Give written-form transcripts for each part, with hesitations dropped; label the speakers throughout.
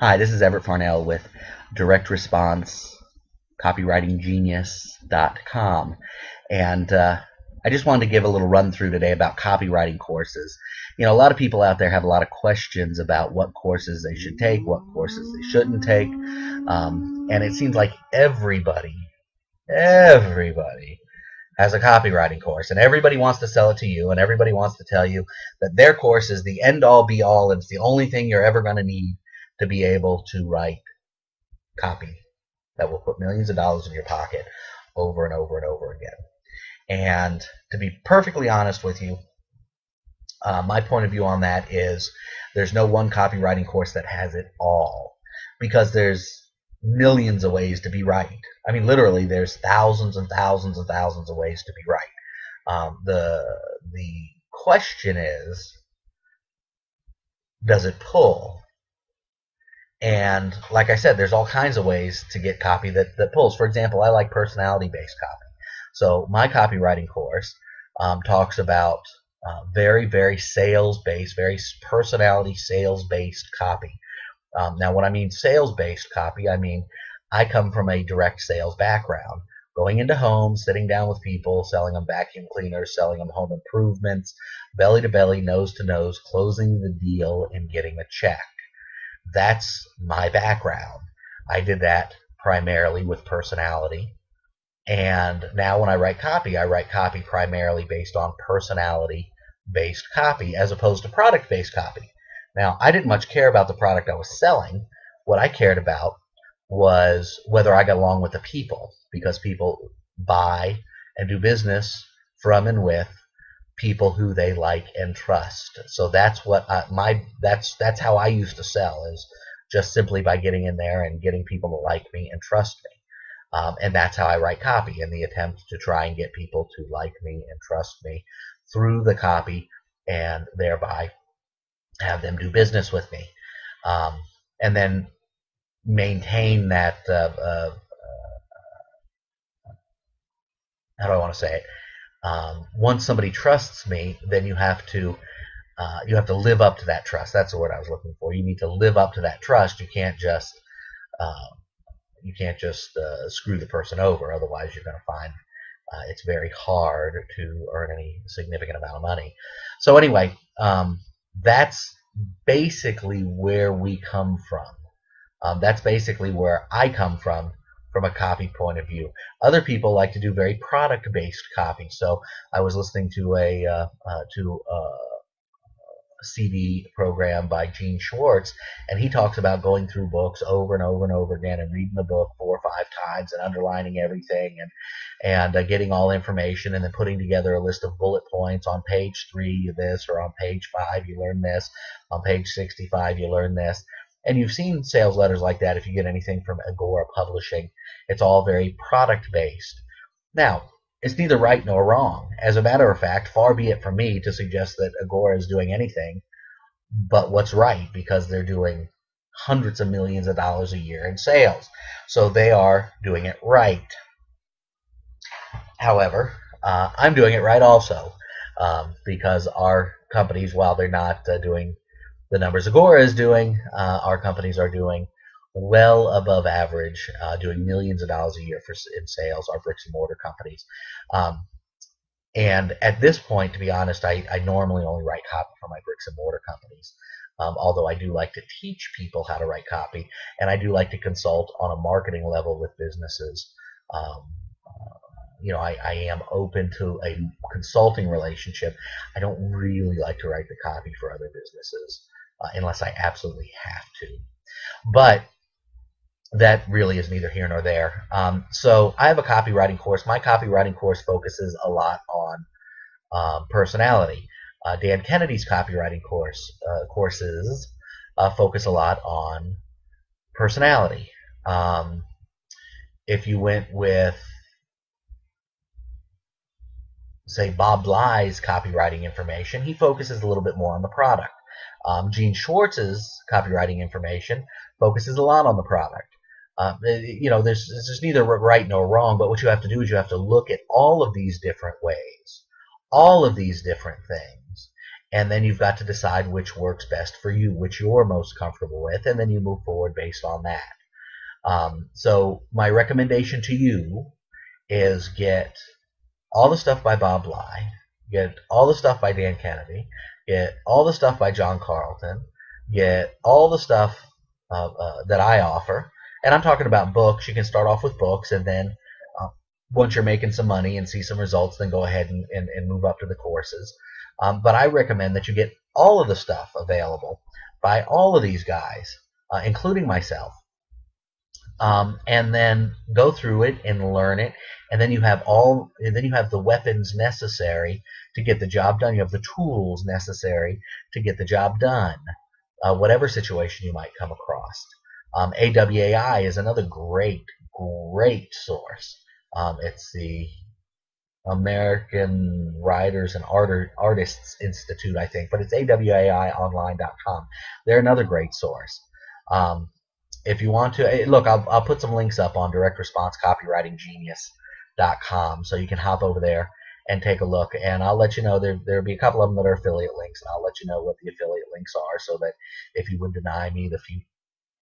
Speaker 1: Hi, this is Everett Farnell with Direct Response CopywritingGenius.com. And I just wanted to give a little run through today about copywriting courses. You know, a lot of people out there have a lot of questions about what courses they should take, what courses they shouldn't take. And it seems like everybody has a copywriting course, and everybody wants to sell it to you, and everybody wants to tell you that their course is the end all be all, and it's the only thing you're ever going to need to be able to write copy that will put millions of dollars in your pocket over and over and over again. And to be perfectly honest with you, my point of view on that is there's no one copywriting course that has it all, because there's millions of ways to be right. I mean, literally, there's thousands and thousands and thousands of ways to be right. The question is, does it pull? And like I said, there's all kinds of ways to get copy that pulls. For example, I like personality-based copy. So my copywriting course talks about very, very sales-based, very personality sales-based copy. Now, when I mean sales-based copy, I mean I come from a direct sales background, going into homes, sitting down with people, selling them vacuum cleaners, selling them home improvements, belly to belly, nose to nose, closing the deal and getting the check. That's my background. I did that primarily with personality. And now when I write copy primarily based on personality-based copy as opposed to product-based copy. Now, I didn't much care about the product I was selling. What I cared about was whether I got along with the people, because people buy and do business from and with people who they like and trust. So that's what that's how I used to sell, is just simply by getting in there and getting people to like me and trust me. And that's how I write copy, in the attempt to try and get people to like me and trust me through the copy, and thereby have them do business with me, and then maintain that. How do I want to say it? Once somebody trusts me, then you have to live up to that trust. That's the word I was looking for. You need to live up to that trust. You can't just screw the person over. Otherwise, you're going to find it's very hard to earn any significant amount of money. So anyway, that's basically where we come from. That's basically where I come from a copy point of view. Other people like to do very product-based copy. So I was listening to a CD program by Gene Schwartz, and he talks about going through books over and over and over again, and reading the book 4 or 5 times, and underlining everything, and getting all information, and then putting together a list of bullet points. On page 3 you this, or on page 5 you learn this, on page 65 you learn this. And you've seen sales letters like that if you get anything from Agora Publishing. It's all very product-based. Now, it's neither right nor wrong. As a matter of fact, far be it from me to suggest that Agora is doing anything but what's right, because they're doing hundreds of millions of dollars a year in sales. So they are doing it right. However, I'm doing it right also, because our companies, while they're not doing the numbers Agora is doing, our companies are doing well above average, doing millions of dollars a year in sales, our bricks and mortar companies. And at this point, to be honest, I normally only write copy for my bricks and mortar companies, although I do like to teach people how to write copy, and I do like to consult on a marketing level with businesses. You know, I am open to a consulting relationship. I don't really like to write the copy for other businesses unless I absolutely have to. But that really is neither here nor there. So I have a copywriting course. My copywriting course focuses a lot on personality. Dan Kennedy's copywriting courses focus a lot on personality. If you went with, say, Bob Bly's copywriting information, he focuses a little bit more on the product. Gene Schwartz's copywriting information focuses a lot on the product. You know, there's neither right nor wrong, but what you have to do is you have to look at all of these different ways, all of these different things, and then you've got to decide which works best for you, which you're most comfortable with, and then you move forward based on that. So my recommendation to you is get all the stuff by Bob Bly, get all the stuff by Dan Kennedy, get all the stuff by John Carlton, get all the stuff that I offer. And I'm talking about books. You can start off with books, and then once you're making some money and see some results, then go ahead and move up to the courses. But I recommend that you get all of the stuff available by all of these guys, including myself. And then go through it and learn it, and then you have the weapons necessary to get the job done. You have the tools necessary to get the job done, whatever situation you might come across. AWAI is another great source. It's the American Writers and Artists Institute, I think, but it's awaionline.com. They're another great source. If you want to, look, I'll put some links up on direct response copywritinggenius.com, so you can hop over there and take a look. And I'll let you know there'll be a couple of them that are affiliate links, and I'll let you know what the affiliate links are, so that if you would deny me the few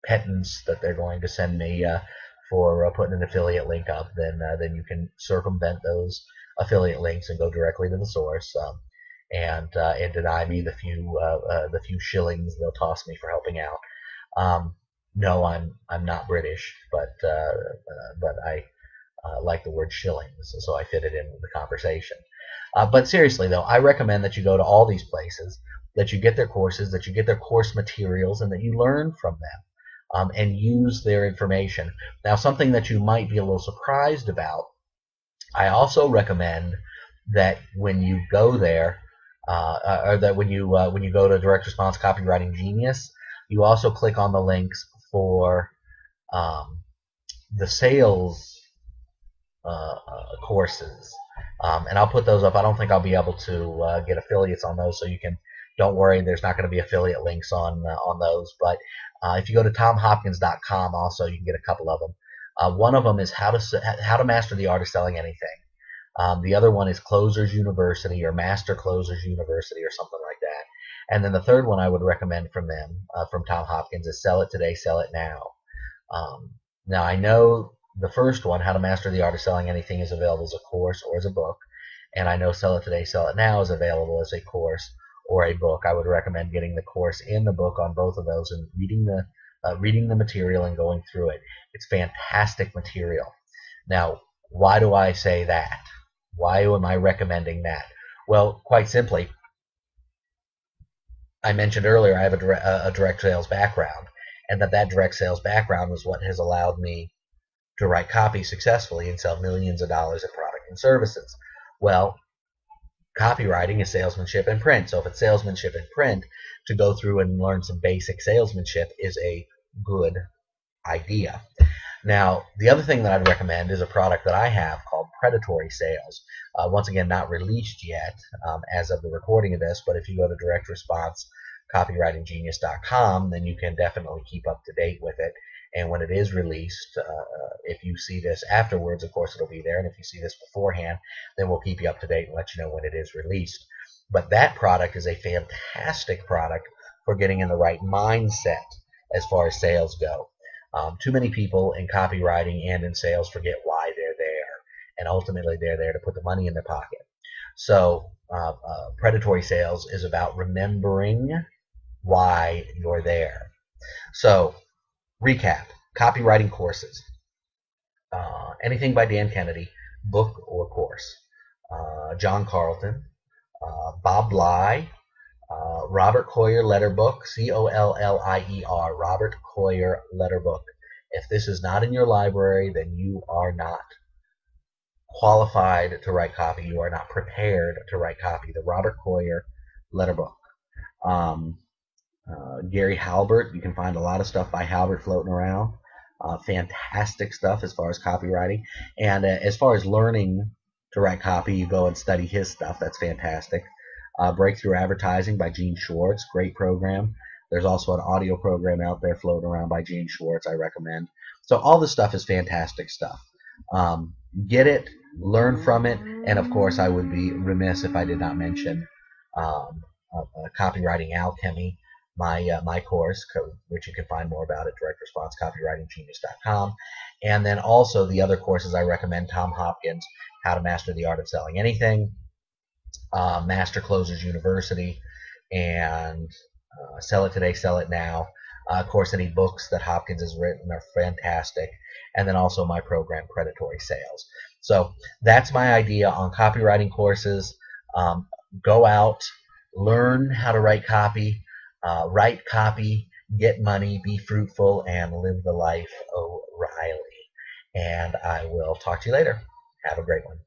Speaker 1: pittance that they're going to send me for putting an affiliate link up, then you can circumvent those affiliate links and go directly to the source, and deny me the few shillings they'll toss me for helping out. No, I'm not British, but I like the word shillings, so I fit it in with the conversation. But seriously, though, I recommend that you go to all these places, that you get their courses, that you get their course materials, and that you learn from them and use their information. Now, something that you might be a little surprised about, I also recommend that when you go there, or that when you go to Direct Response Copywriting Genius, you also click on the links for the sales courses, and I'll put those up. I don't think I'll be able to get affiliates on those, so you can, don't worry, there's not going to be affiliate links on those. But if you go to tomhopkins.com, also you can get a couple of them. One of them is how to master the art of selling anything. The other one is Closers University, or Master Closers University, or something like that. And then the third one I would recommend from them, from Tom Hopkins, is Sell It Today, Sell It Now. Now, I know the first one, How to Master the Art of Selling Anything, is available as a course or as a book. And I know Sell It Today, Sell It Now is available as a course or a book. I would recommend getting the course and the book on both of those, and reading the material and going through it. It's fantastic material. Now, why do I say that? Why am I recommending that? Well, quite simply, I mentioned earlier I have a direct sales background, and that direct sales background was what has allowed me to write copy successfully and sell millions of dollars in product and services. Well, copywriting is salesmanship in print. So if it's salesmanship in print, to go through and learn some basic salesmanship is a good idea. Now, the other thing that I'd recommend is a product that I have called Predatory Sales. Once again, not released yet as of the recording of this, but if you go to Direct Response copywritinggenius.com, then you can definitely keep up to date with it. And when it is released, if you see this afterwards, of course it'll be there. And if you see this beforehand, then we'll keep you up to date and let you know when it is released. But that product is a fantastic product for getting in the right mindset as far as sales go. Too many people in copywriting and in sales forget why they're there, and ultimately they're there to put the money in their pocket. So predatory sales is about remembering why you're there. So recap: copywriting courses, anything by Dan Kennedy, book or course, John Carlton, Bob Bly, Robert Collier Letter Book, Collier, Robert Collier Letter Book. If this is not in your library, then you are not qualified to write copy. You are not prepared to write copy. The Robert Collier Letter Book. Gary Halbert, you can find a lot of stuff by Halbert floating around. Fantastic stuff as far as copywriting. And as far as learning to write copy, you go and study his stuff. That's fantastic. Breakthrough Advertising by Gene Schwartz, great program. There's also an audio program out there floating around by Gene Schwartz I recommend. So all this stuff is fantastic stuff. Get it, learn from it, and of course I would be remiss if I did not mention Copywriting Alchemy, my course, which you can find more about at directresponsecopywritinggenius.com. And then also the other courses I recommend: Tom Hopkins, How to Master the Art of Selling Anything, Master Closers University, and Sell It Today, Sell It Now. Of course, any books that Hopkins has written are fantastic. And then also my program, Predatory Sales. So that's my idea on copywriting courses. Um, Go out, learn how to write copy, get money, be fruitful, and live the life O'Reilly. And I will talk to you later. Have a great one.